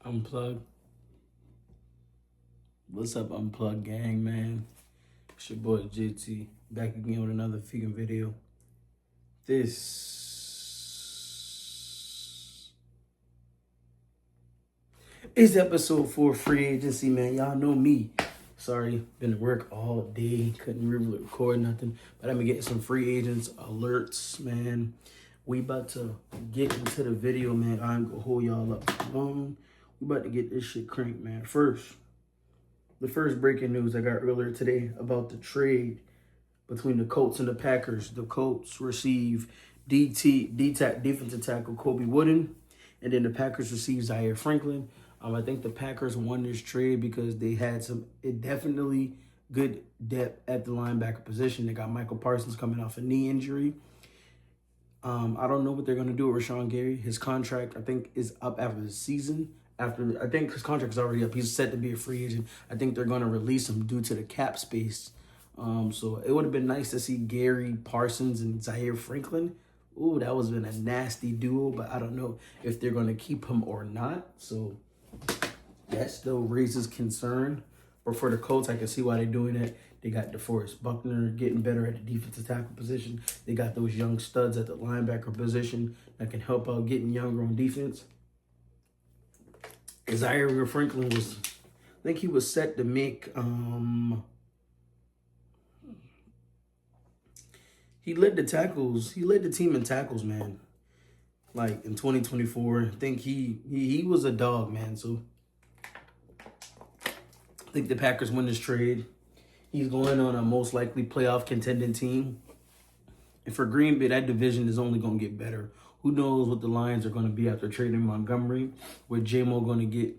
Unplug. What's up, Unplug gang, man? It's your boy JT back again with another vegan video. This is episode 4 free agency, man. Y'all know me. Sorry, been to work all day, couldn't really record nothing, but I've been getting some free agents alerts, man. We about to get into the video, man. I ain't gonna hold y'all up long. We about to get this shit cranked, man. The first breaking news I got earlier today about the trade between the Colts and the Packers. The Colts receive defensive tackle Kobe Wooden, and then the Packers receive Zaire Franklin. I think the Packers won this trade because they had definitely good depth at the linebacker position. They got Micah Parsons coming off a knee injury. I don't know what they're going to do with Rashan Gary. His contract, I think, is up after the season. I think his contract is already up. He's set to be a free agent. I think they're going to release him due to the cap space. So it would have been nice to see Gary, Parsons, and Zaire Franklin. Ooh, that was been a nasty duo, but I don't know if they're going to keep him or not. So that still raises concern. But for the Colts, I can see why they're doing that. They got DeForest Buckner getting better at the defensive tackle position. They got those young studs at the linebacker position that can help out getting younger on defense. Zaire Franklin I think he was set to make, he led the team in tackles, man. Like in 2024, I think he was a dog, man. So I think the Packers win this trade. He's going on a most likely playoff contending team. And for Green Bay, that division is only going to get better. Who knows what the Lions are going to be after trading Montgomery, where J-Mo going to get,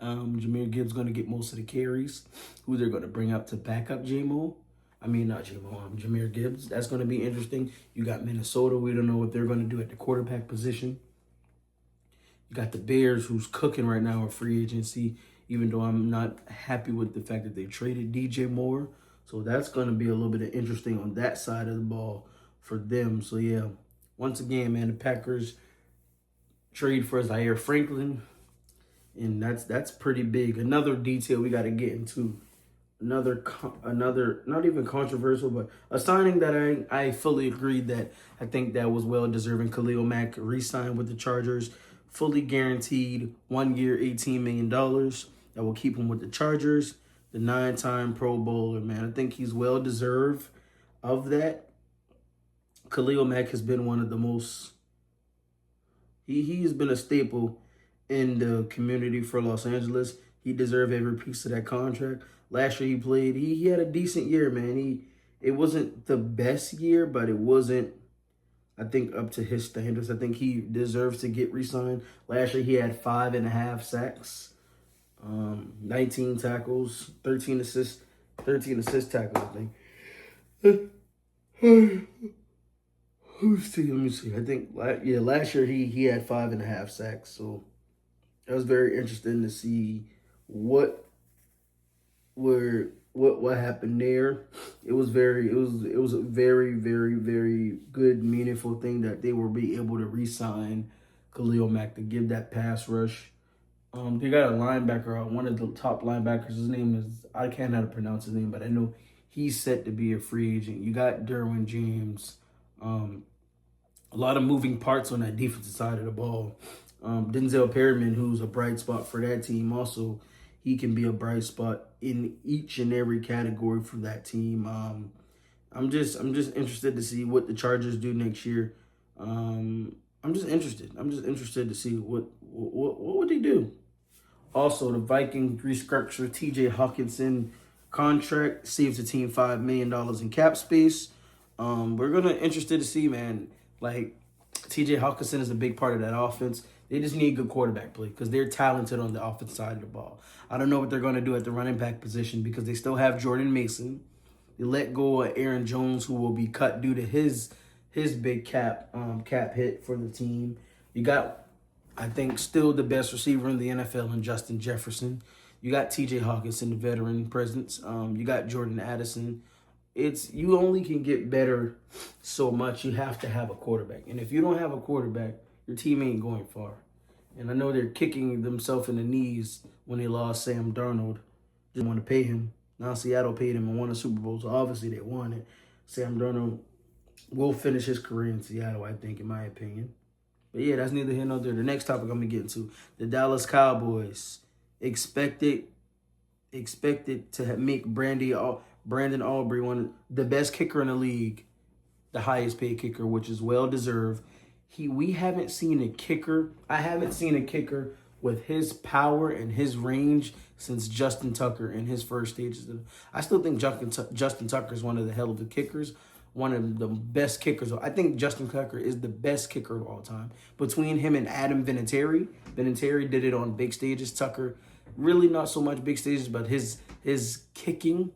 Jahmyr Gibbs going to get most of the carries, who they're going to bring up to back up J-Mo. I mean, not J-Mo, Jahmyr Gibbs. That's going to be interesting. You got Minnesota. We don't know what they're going to do at the quarterback position. You got the Bears, who's cooking right now in free agency, even though I'm not happy with the fact that they traded DJ Moore. So that's going to be a little bit of interesting on that side of the ball for them. So, yeah, once again, man, the Packers trade for Zaire Franklin, and that's pretty big. Another detail we got to get into, another not even controversial, but a signing that I fully agreed that I think that was well-deserving. Khalil Mack re-signed with the Chargers, fully guaranteed 1 year, $18 million. That will keep him with the Chargers. The 9-time Pro Bowler, man. I think he's well-deserved of that. Khalil Mack has been one of the most... He has been a staple in the community for Los Angeles. He deserved every piece of that contract. Last year he played. He had a decent year, man. It wasn't the best year, but it wasn't, I think, up to his standards. I think he deserves to get re-signed. Last year he had 5.5 sacks. 19 tackles, 13 assist tackles, I think. Let me see. I think, last year he had 5.5 sacks. So that was very interesting to see what happened there. It was a very, very, very good, meaningful thing that they will be able to re-sign Khalil Mack to give that pass rush. They got a linebacker, one of the top linebackers. His name is, I can't know how to pronounce his name, but I know he's set to be a free agent. You got Derwin James. A lot of moving parts on that defensive side of the ball. Denzel Perryman, who's a bright spot for that team, also he can be a bright spot in each and every category for that team. I'm just interested to see what the Chargers do next year. I'm just interested to see what would they do. Also, the Vikings restructure T.J. Hawkinson contract, saves the team $5 million in cap space. We're interested to see, man. Like, T.J. Hawkinson is a big part of that offense. They just need good quarterback play because they're talented on the offensive side of the ball. I don't know what they're going to do at the running back position because they still have Jordan Mason. They let go of Aaron Jones, who will be cut due to his big cap hit for the team. You got, I think, still the best receiver in the NFL in Justin Jefferson. You got T.J. Hawkinson, the veteran presence. You got Jordan Addison. You only can get better so much. You have to have a quarterback. And if you don't have a quarterback, your team ain't going far. And I know they're kicking themselves in the knees when they lost Sam Darnold. Didn't want to pay him. Now Seattle paid him and won a Super Bowl, so obviously they won it. Sam Darnold will finish his career in Seattle, I think, in my opinion. But yeah, that's neither here nor there. The next topic I'm gonna get into: the Dallas Cowboys expected to make Brandon Aubrey one of the best kicker in the league, the highest paid kicker, which is well deserved. We haven't seen a kicker. I haven't seen a kicker with his power and his range since Justin Tucker in his first stages. I still think Justin Tucker is one of the hell of the kickers, one of the best kickers. I think Justin Tucker is the best kicker of all time. Between him and Adam Vinatieri did it on big stages. Tucker, really not so much big stages, but his kicking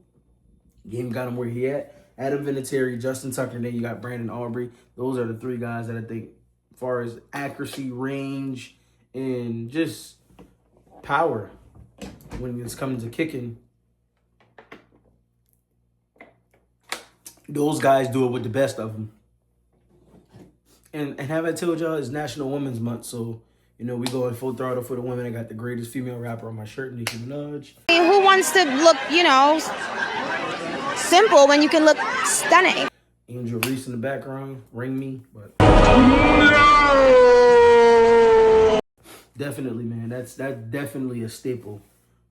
game got him where he at. Adam Vinatieri, Justin Tucker, and then you got Brandon Aubrey. Those are the three guys that I think, as far as accuracy, range, and just power when it's coming to kicking, those guys do it with the best of them. And have I told y'all, it's National Women's Month, so you know we going full throttle for the women. I got the greatest female rapper on my shirt, Nicki Minaj. Who wants to look, simple when you can look stunning? Angel Reese in the background, Ring Me, but definitely, man, that's definitely a staple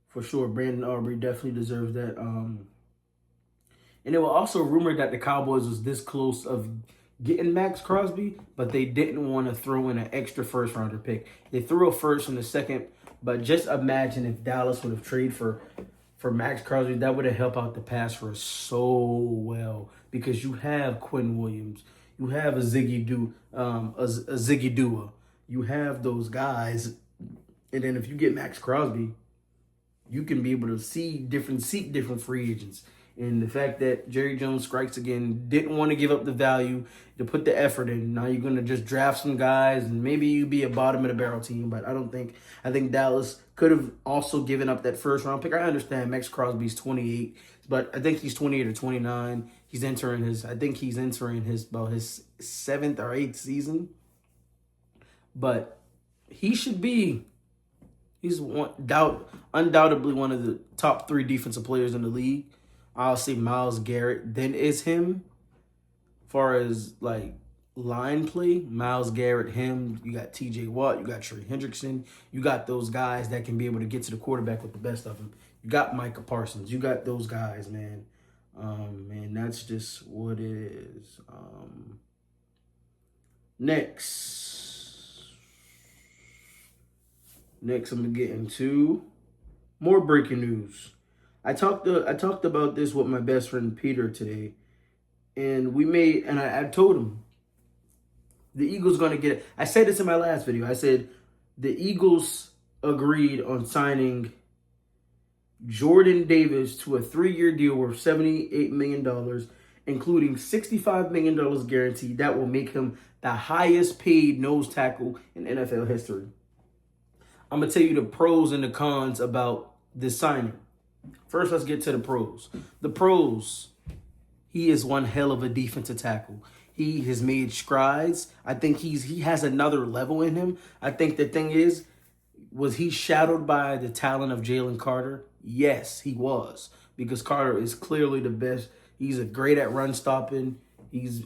for sure. Brandon Aubrey definitely deserves that. And it was also rumored that the Cowboys was this close of getting Maxx Crosby, but they didn't want to throw in an extra first-rounder pick. They threw a first in the second, but just imagine if Dallas would have traded for Maxx Crosby. That would have helped out the pass rush so well, because you have Quinn Williams, you have a Ziggy Dua, you have those guys, and then if you get Maxx Crosby, you can be able to seek different free agents. And the fact that Jerry Jones strikes again, didn't want to give up the value to put the effort in. Now you're going to just draft some guys and maybe you be a bottom of the barrel team. But I think Dallas could have also given up that first round pick. I understand Maxx Crosby's 28, but I think he's 28 or 29. He's entering his 7th or 8th season. But he's undoubtedly one of the top 3 defensive players in the league. I'll say Myles Garrett, then is him. As far as like line play, Myles Garrett, him. You got T.J. Watt, you got Trey Hendrickson. You got those guys that can be able to get to the quarterback with the best of them. You got Micah Parsons. You got those guys, man. Man, that's just what it is. Next, I'm gonna get into more breaking news. I talked about this with my best friend Peter today, and I told him the Eagles gonna get it. I said this in my last video. I said the Eagles agreed on signing Jordan Davis to a 3-year deal worth $78 million, including $65 million guaranteed. That will make him the highest paid nose tackle in NFL history. I'm gonna tell you the pros and the cons about this signing. First, let's get to the pros. The pros, he is one hell of a defensive tackle. He has made strides. I think he has another level in him. I think the thing is, was he shadowed by the talent of Jalen Carter? Yes, he was, because Carter is clearly the best. He's great at run stopping.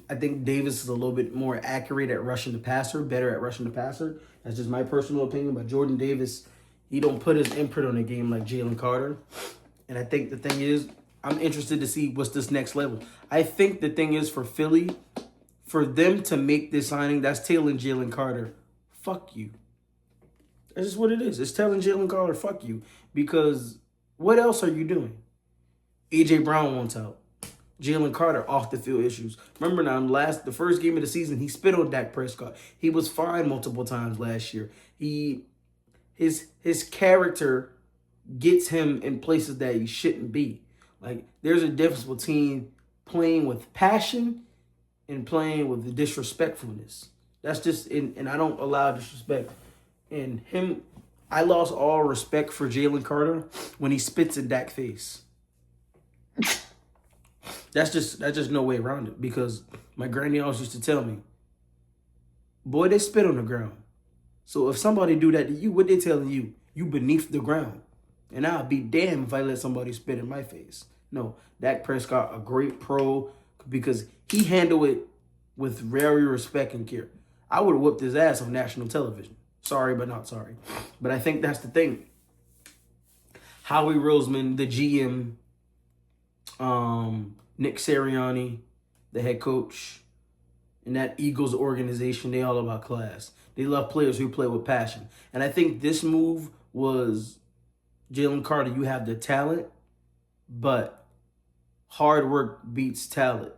I think Davis is a little bit more accurate at rushing the passer, better at rushing the passer. That's just my personal opinion. But Jordan Davis, he don't put his imprint on the game like Jalen Carter. And I think the thing is, I'm interested to see what's this next level. I think the thing is for Philly, for them to make this signing, that's telling Jalen Carter, fuck you. That's just what it is. It's telling Jalen Carter, fuck you. Because what else are you doing? A.J. Brown wants out. Jalen Carter off the field issues. Remember now, the first game of the season, he spit on Dak Prescott. He was fined multiple times last year. His character gets him in places that he shouldn't be. Like, there's a difference between playing with passion and playing with the disrespectfulness. That's just, and I don't allow disrespect. And I lost all respect for Jalen Carter when he spits in Dak's face. That's just no way around it, because my granny always used to tell me, boy, they spit on the ground. So if somebody do that to you, what they telling you? You beneath the ground. And I'll be damned if I let somebody spit in my face. No, Dak Prescott, a great pro, because he handled it with very respect and care. I would have whooped his ass on national television. Sorry, but not sorry. But I think that's the thing. Howie Roseman, the GM, Nick Sirianni, the head coach, and that Eagles organization, they all about class. They love players who play with passion. And I think this move was Jalen Carter. You have the talent, but hard work beats talent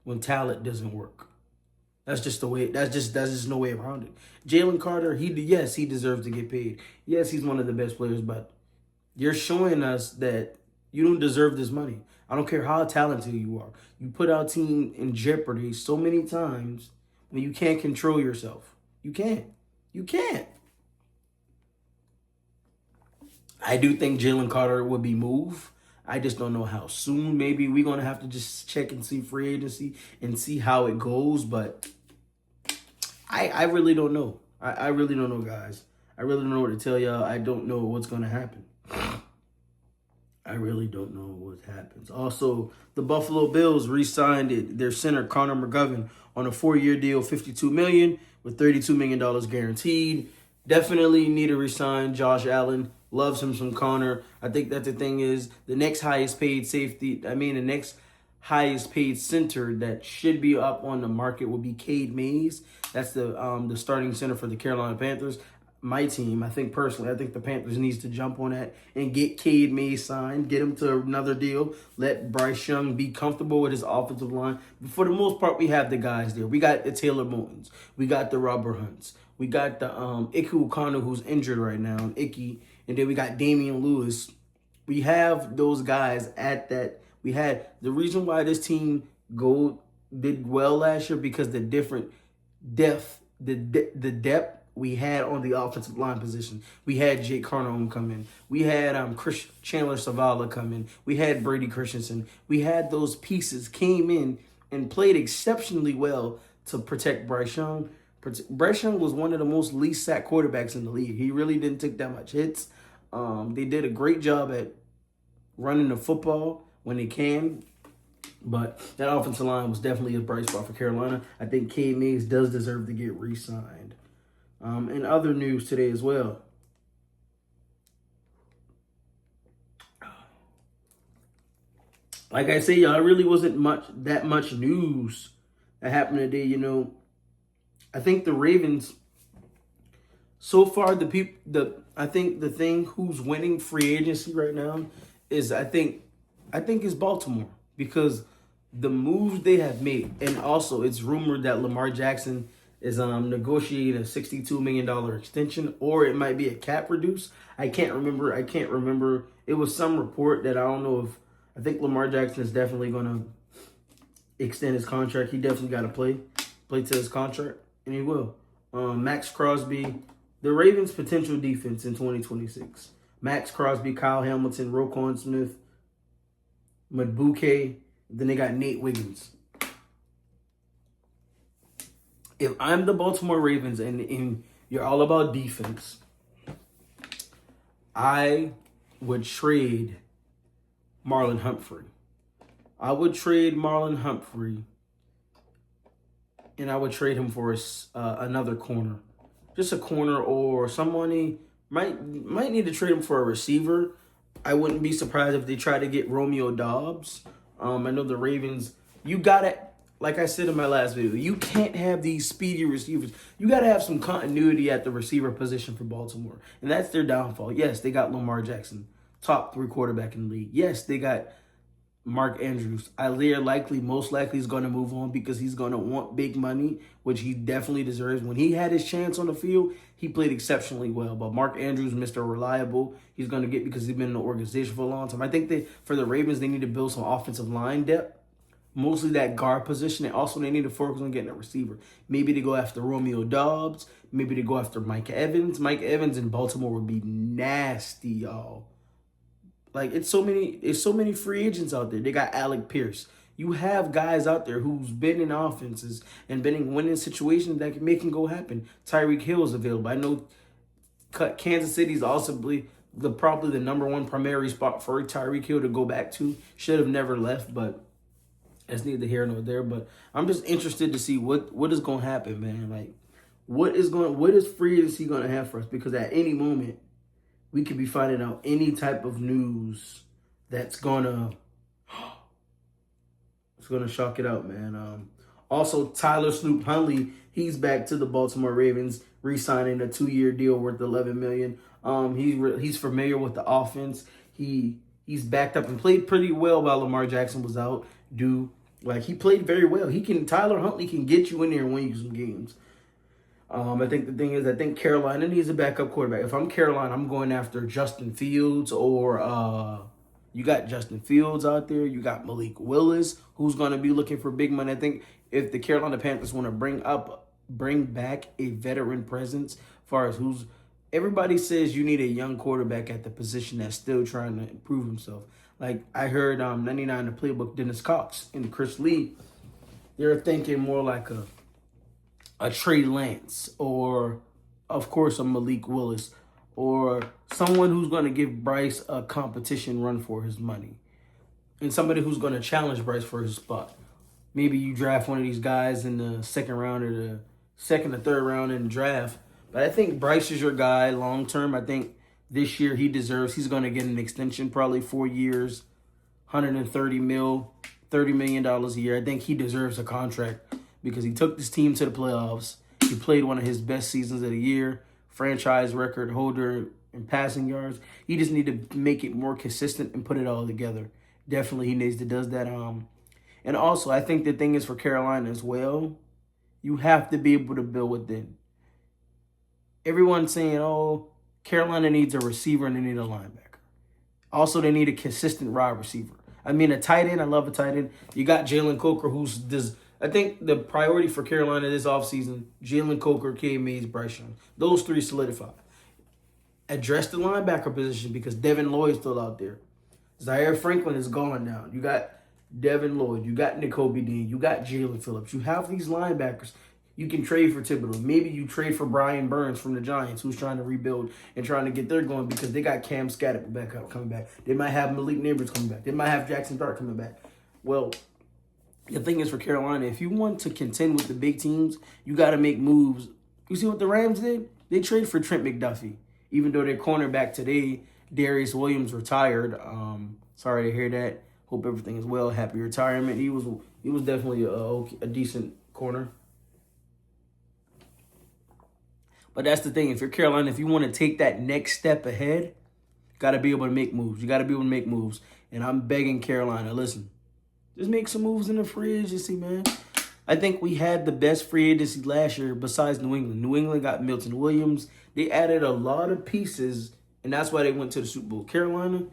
when talent doesn't work. That's just the way. That's just no way around it. Jalen Carter, he deserves to get paid. Yes, he's one of the best players, but you're showing us that you don't deserve this money. I don't care how talented you are. You put our team in jeopardy so many times when you can't control yourself. You can't. You can't. I do think Jalen Carter will be moved. I just don't know how soon. Maybe we're going to have to just check and see free agency and see how it goes. But I really don't know. I really don't know, guys. I really don't know what to tell y'all. I don't know what's going to happen. I really don't know what happens. Also, the Buffalo Bills re-signed their center, Connor McGovern, on a 4-year deal, $52 million with $32 million guaranteed. Definitely need to re-sign Josh Allen. Loves him some Connor. I think that the thing is the next highest paid center that should be up on the market will be Cade Mays. That's the starting center for the Carolina Panthers. My team, I think the Panthers needs to jump on that and get Cade Mays signed, get him to another deal, let Bryce Young be comfortable with his offensive line. But for the most part, we have the guys there. We got the Taylor Montons. We got the Robert Hunts. We got the Iku Ukonu, who's injured right now, Icky. And then we got Damian Lewis. We have those guys at that. We had the reason why this team did well last year because the different depth, the depth we had on the offensive line position. We had Jake Carnone come in. We had Chandler Zavala come in. We had Brady Christensen. We had those pieces came in and played exceptionally well to protect Bryce Young. Bryce Young was one of the most least sacked quarterbacks in the league. He really didn't take that much hits. They did a great job at running the football when they can. But that offensive line was definitely a bright spot for Carolina. I think Cade Mays does deserve to get re-signed. And other news today as well. Like I say, y'all, it really wasn't that much news that happened today. You know, I think the Ravens, so far, I think the thing who's winning free agency right now is I think is Baltimore, because the moves they have made, and also it's rumored that Lamar Jackson is negotiating a $62 million extension, or it might be a cap reduce. I can't remember. It was some report that I don't know if. I think Lamar Jackson is definitely going to extend his contract. He definitely got to play to his contract, and he will. Maxx Crosby, the Ravens' potential defense in 2026. Maxx Crosby, Kyle Hamilton, Roquan Smith, Madubuike. Then they got Nate Wiggins. If I'm the Baltimore Ravens and you're all about defense, I would trade Marlon Humphrey. I would trade Marlon Humphrey, and I would trade him for another corner. Just a corner, or someone might need to trade him for a receiver. I wouldn't be surprised if they try to get Romeo Doubs. I know the Ravens, you got to, like I said in my last video, you can't have these speedy receivers. You got to have some continuity at the receiver position for Baltimore. And that's their downfall. Yes, they got Lamar Jackson, top 3 quarterback in the league. Yes, they got Mark Andrews. Most likely is going to move on because he's going to want big money, which he definitely deserves. When he had his chance on the field, he played exceptionally well. But Mark Andrews, Mr. Reliable, he's going to get because he's been in the organization for a long time. I think for the Ravens, they need to build some offensive line depth. Mostly that guard position, and also they need to focus on getting a receiver. Maybe they go after Romeo Doubs. Maybe they go after Micah Evans. Micah Evans in Baltimore would be nasty, y'all. Like, it's so many free agents out there. They got Alec Pierce. You have guys out there who's been in offenses and been in winning situations that can make him go happen. Tyreek Hill is available. I know Kansas City's also probably the number one primary spot for Tyreek Hill to go back to. Should have never left, but that's neither here nor there. But I'm just interested to see what is going to happen, man. Like, what is free agency going to have for us? Because at any moment, we could be finding out any type of news that's gonna shock it out, man. Also, Tyler Snoop Huntley, he's back to the Baltimore Ravens, re-signing a 2-year deal worth $11 million. He's familiar with the offense. He's backed up and played pretty well while Lamar Jackson was out. He played very well. Tyler Huntley can get you in there and win you some games. I think the thing is, I think Carolina needs a backup quarterback. If I'm Carolina, I'm going after Justin Fields or you got Justin Fields out there. You got Malik Willis, who's going to be looking for big money. I think if the Carolina Panthers want to bring back a veteran presence, as far as everybody says you need a young quarterback at the position that's still trying to improve himself. Like I heard 99 the playbook, Dennis Cox and Chris Lee, they're thinking more like a Trey Lance or, of course, a Malik Willis or someone who's going to give Bryce a competition run for his money and somebody who's going to challenge Bryce for his spot. Maybe you draft one of these guys in the second round or the second or third round in the draft. But I think Bryce is your guy long term. I think this year he's going to get an extension, probably 4 years, $130 million a year. I think he deserves a contract because he took this team to the playoffs. He played one of his best seasons of the year, franchise record holder in passing yards. He just need to make it more consistent and put it all together. Definitely he needs to does that. And also, I think the thing is for Carolina as well, you have to be able to build within. Everyone's saying, oh, Carolina needs a receiver and they need a linebacker. Also, they need a consistent wide receiver. I mean, a tight end, I love a tight end. You got Jalen Carter, I think the priority for Carolina this offseason, Jalen Carter, K. Mays, Bryce Young. Those three solidify. Address the linebacker position because Devin Lloyd's still out there. Zaire Franklin is gone now. You got Devin Lloyd. You got Nakobe Dean. You got Jalen Phillips. You have these linebackers. You can trade for Thibodeau. Maybe you trade for Brian Burns from the Giants, who's trying to rebuild and trying to get their going because they got Cam Scatterback coming back. They might have Malik Neighbors coming back. They might have Jackson Dart coming back. Well, the thing is for Carolina, if you want to contend with the big teams, you got to make moves. You see what the Rams did? They traded for Trent McDuffie. Even though their cornerback today, Darius Williams, retired. Sorry to hear that. Hope everything is well. Happy retirement. He was definitely a decent corner. But that's the thing. If you're Carolina, if you want to take that next step ahead, you got to be able to make moves. You got to be able to make moves. And I'm begging Carolina, listen, just make some moves in the free agency, man. I think we had the best free agency last year besides New England. New England got Milton Williams. They added a lot of pieces, and that's why they went to the Super Bowl. Carolina,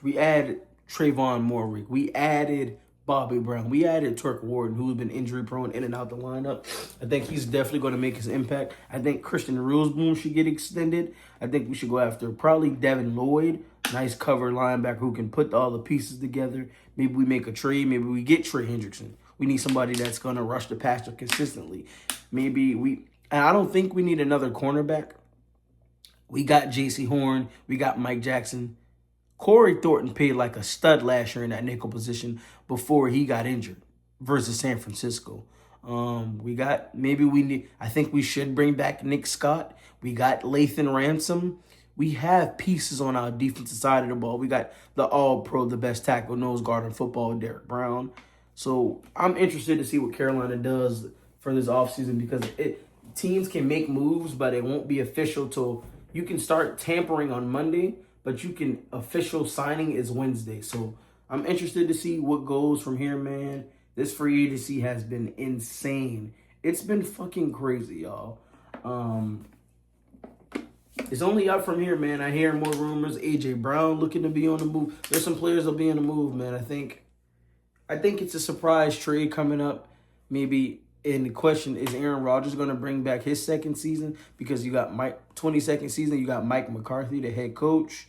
we added Trayvon Moorick. We added Bobby Brown. We added Turk Warden, who's been injury-prone in and out the lineup. I think he's definitely going to make his impact. I think Christian Roosboom should get extended. I think we should go after probably Devin Lloyd, nice cover linebacker who can put all the pieces together. Maybe we make a trade. Maybe we get Trey Hendrickson. We need somebody that's going to rush the passer consistently. And I don't think we need another cornerback. We got J.C. Horn. We got Mike Jackson. Corey Thornton paid like a stud last year in that nickel position before he got injured versus San Francisco. I think we should bring back Nick Scott. We got Lathan Ransom. We have pieces on our defensive side of the ball. We got the all-pro, the best tackle, nose guard in football, Derek Brown. So I'm interested to see what Carolina does for this offseason because teams can make moves, but it won't be official till you can start tampering on Monday, but official signing is Wednesday. So I'm interested to see what goes from here, man. This free agency has been insane. It's been fucking crazy, y'all. It's only up from here, man. I hear more rumors. A.J. Brown looking to be on the move. There's some players that'll be on the move, man. I think it's a surprise trade coming up. Maybe. And the question is, Aaron Rodgers going to bring back his second season? Because you got 22nd season, you got Mike McCarthy, the head coach,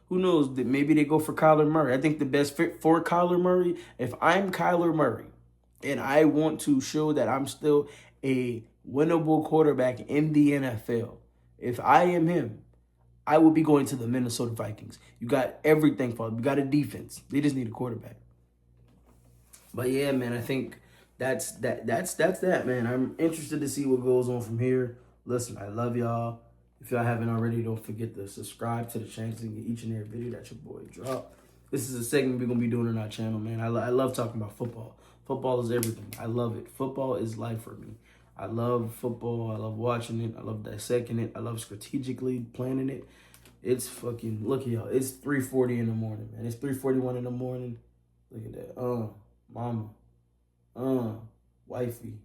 Who knows? That maybe they go for Kyler Murray. I think the best fit for Kyler Murray, if I'm Kyler Murray and I want to show that I'm still a winnable quarterback in the NFL, if I am him, I will be going to the Minnesota Vikings. You got everything for them. You got a defense. They just need a quarterback. But yeah, man, I think that's that, man. I'm interested to see what goes on from here. Listen, I love y'all. If y'all haven't already, don't forget to subscribe to the channel so you can get each and every video that your boy drop. This is a segment we're going to be doing on our channel, man. I love talking about football. Football is everything. I love it. Football is life for me. I love football. I love watching it. I love dissecting it. I love strategically planning it. It's fucking, look at y'all. It's 3:40 in the morning, man. It's 3:41 in the morning. Look at that. Mama. Wifey.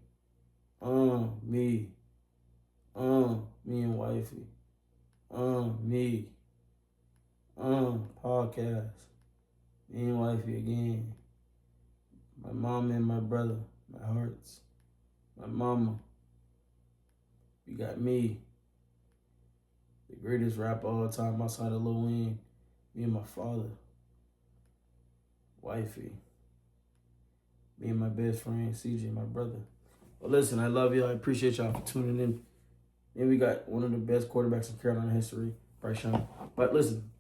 Me. Me and wifey. Me. Podcast. Me and wifey again. My mom and my brother. My hearts. My mama. You got me. The greatest rapper of all time outside of Lil Wayne. Me and my father. Wifey. Me and my best friend, CJ, my brother. But listen, I love y'all. I appreciate y'all for tuning in. And we got one of the best quarterbacks in Carolina history, Rashan. But listen,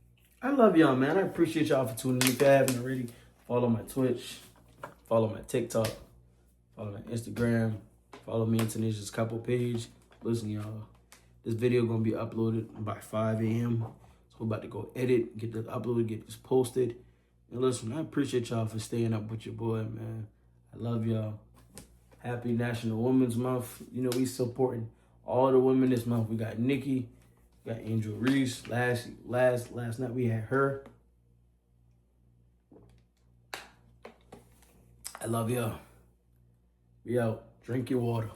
I love y'all, man. I appreciate y'all for tuning in. If you haven't already, follow my Twitch, follow my TikTok, follow my Instagram, follow me on Tanisha's couple page. Listen, y'all, this video gonna be uploaded by 5 a.m. So we're about to go edit, get this uploaded, get this posted. And listen, I appreciate y'all for staying up with your boy, man. I love y'all. Happy National Women's Month. You know, we supporting all the women this month. We got Nikki, we got Angel Reese. Last night we had her. I love y'all. We out. Drink your water.